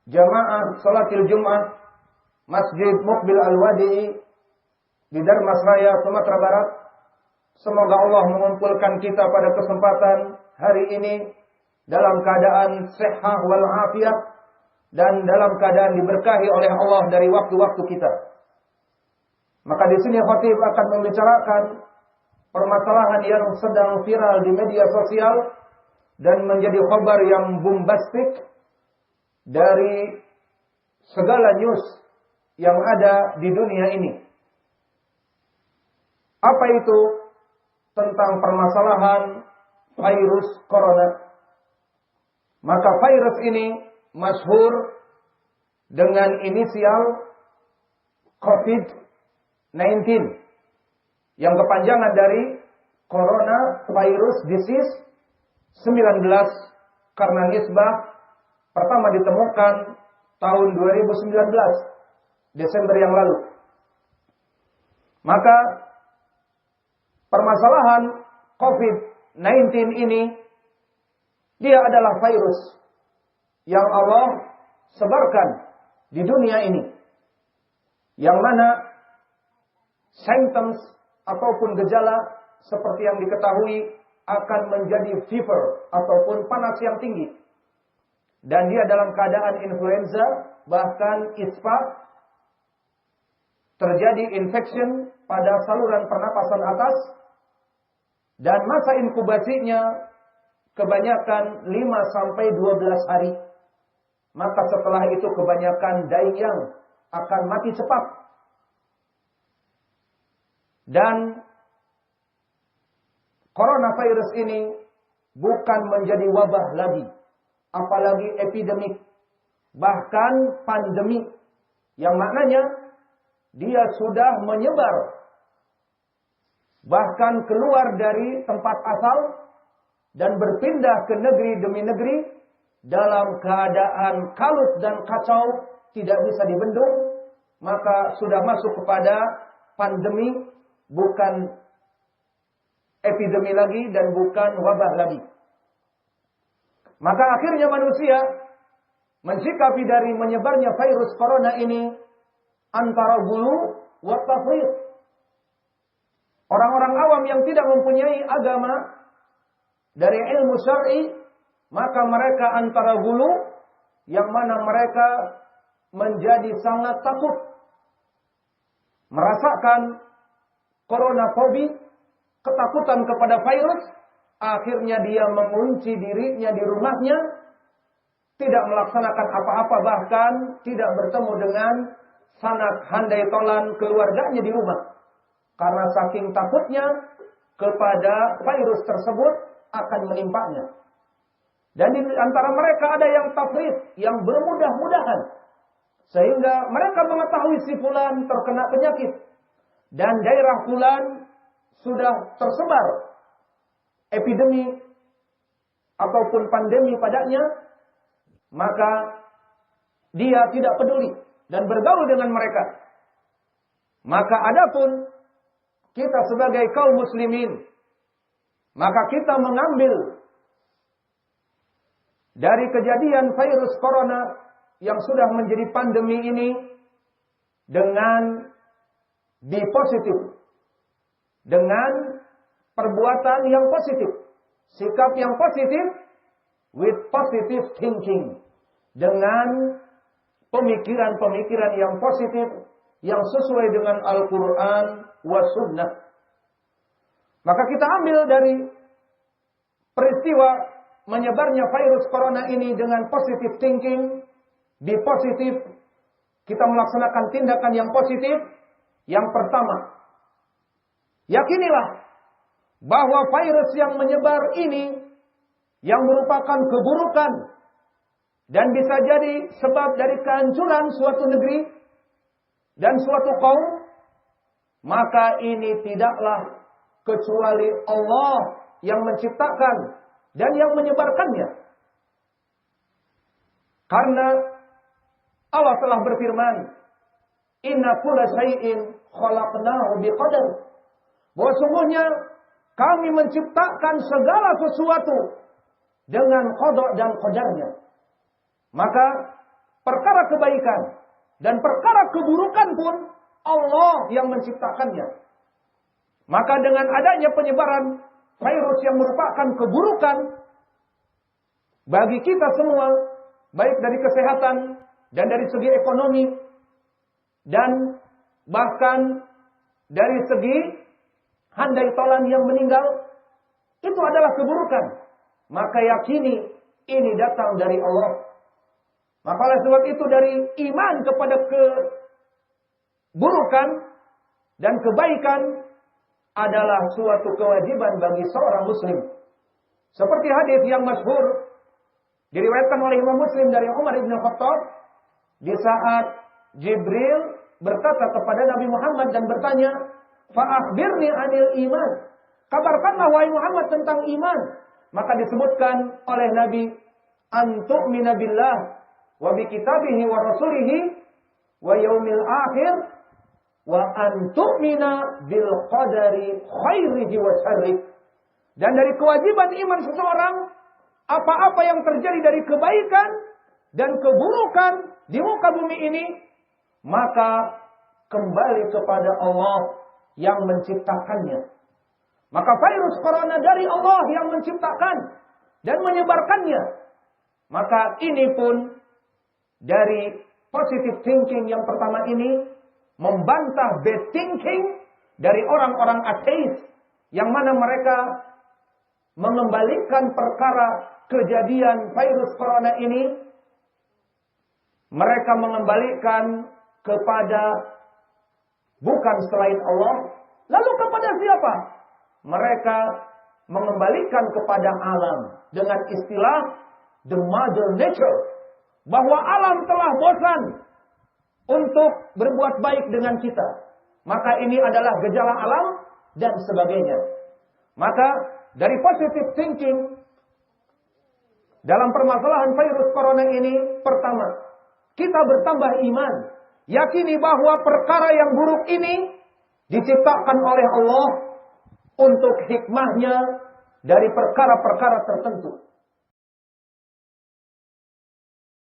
jamaah salatil Jum'ah Masjid Muqbil Al-Wadi'i di Darmasraya, Sumatera Barat. Semoga Allah mengumpulkan kita pada kesempatan hari ini dalam keadaan sehat wal afiat dan dalam keadaan diberkahi oleh Allah dari waktu-waktu kita. Maka di sini khatib akan membicarakan permasalahan yang sedang viral di media sosial dan menjadi kabar yang bombastik dari segala news yang ada di dunia ini. Apa itu? Tentang permasalahan virus corona. Maka virus ini masyhur dengan inisial COVID-19 yang kepanjangan dari Coronavirus Disease 19 karena nisbah pertama ditemukan tahun 2019 Desember yang lalu. Maka permasalahan COVID-19 ini dia adalah virus yang Allah sebarkan di dunia ini, yang mana symptoms ataupun gejala seperti yang diketahui akan menjadi fever ataupun panas yang tinggi, dan dia dalam keadaan influenza bahkan ispa, terjadi infection pada saluran pernapasan atas, dan masa inkubasinya kebanyakan 5-12 hari. Maka setelah itu kebanyakan dying yang akan mati cepat. Dan coronavirus ini bukan menjadi wabah lagi, apalagi epidemik, bahkan pandemi, yang maknanya dia sudah menyebar bahkan keluar dari tempat asal dan berpindah ke negeri demi negeri dalam keadaan kalut dan kacau, tidak bisa dibendung. Maka sudah masuk kepada pandemi, bukan epidemi lagi dan bukan wabah lagi. Maka akhirnya manusia mensikapi dari menyebarnya virus corona ini antara gulu wa tafriq. Orang-orang awam yang tidak mempunyai agama dari ilmu syar'i, maka mereka antara gulu, yang mana mereka menjadi sangat takut, merasakan coronaphobia, ketakutan kepada virus. Akhirnya dia mengunci dirinya di rumahnya, tidak melaksanakan apa-apa, bahkan tidak bertemu dengan sanak handai tolan keluarganya di rumah. Karena saking takutnya kepada virus tersebut akan menimpanya. Dan di antara mereka ada yang tafrid, yang bermudah-mudahan, sehingga mereka mengetahui si fulan terkena penyakit dan daerah fulan sudah tersebar epidemi ataupun pandemi padanya, maka dia tidak peduli dan bergaul dengan mereka. Maka adapun kita sebagai kaum muslimin, maka kita mengambil dari kejadian virus corona yang sudah menjadi pandemi ini dengan be positif, dengan perbuatan yang positif, sikap yang positif, with positive thinking, dengan pemikiran-pemikiran yang positif yang sesuai dengan Al-Quran wa Sunnah. Maka kita ambil dari peristiwa menyebarnya virus corona ini dengan positive thinking, be positif, kita melaksanakan tindakan yang positif. Yang pertama, yakinilah bahwa virus yang menyebar ini yang merupakan keburukan dan bisa jadi sebab dari kehancuran suatu negeri dan suatu kaum, maka ini tidaklah kecuali Allah yang menciptakan dan yang menyebarkannya. Karena Allah telah berfirman, inna kulla syai'in khalaqnahu biqadar. Bahwa sungguhnya kami menciptakan segala sesuatu dengan qada dan qadarnya. Maka perkara kebaikan dan perkara keburukan pun Allah yang menciptakannya. Maka dengan adanya penyebaran virus yang merupakan keburukan bagi kita semua, baik dari kesehatan dan dari segi ekonomi dan bahkan dari segi handai tolan yang meninggal, itu adalah keburukan. Maka yakini ini datang dari Allah. Maka oleh sebab itu dari iman kepada keburukan dan kebaikan adalah suatu kewajiban bagi seorang muslim. Seperti hadis yang masyhur diriwayatkan oleh Imam Muslim dari Umar bin Khattab, di saat Jibril berkata kepada Nabi Muhammad dan bertanya, "Fa akhbirni 'anil iman." Kabarkanlah wahai Muhammad tentang iman. Maka disebutkan oleh Nabi, "An tu'mina billah wa bi kitabihi wa rasulihi wa yaumil akhir wa an tu'mina bil qadari khairihi wa syarrihi." Dan dari kewajiban iman seseorang, apa-apa yang terjadi dari kebaikan dan keburukan di muka bumi ini, maka kembali kepada Allah yang menciptakannya. Maka virus corona dari Allah yang menciptakan dan menyebarkannya. Maka ini pun dari positive thinking yang pertama ini membantah bad thinking dari orang-orang ateis yang mana mereka mengembalikan perkara kejadian virus corona ini, mereka mengembalikan kepada bukan selain Allah. Lalu kepada siapa? Mereka mengembalikan kepada alam dengan istilah the mother nature, bahwa alam telah bosan untuk berbuat baik dengan kita. Maka ini adalah gejala alam dan sebagainya. Maka dari positive thinking dalam permasalahan virus corona ini, pertama, kita bertambah iman. Yakini bahwa perkara yang buruk ini diciptakan oleh Allah untuk hikmahnya dari perkara-perkara tertentu.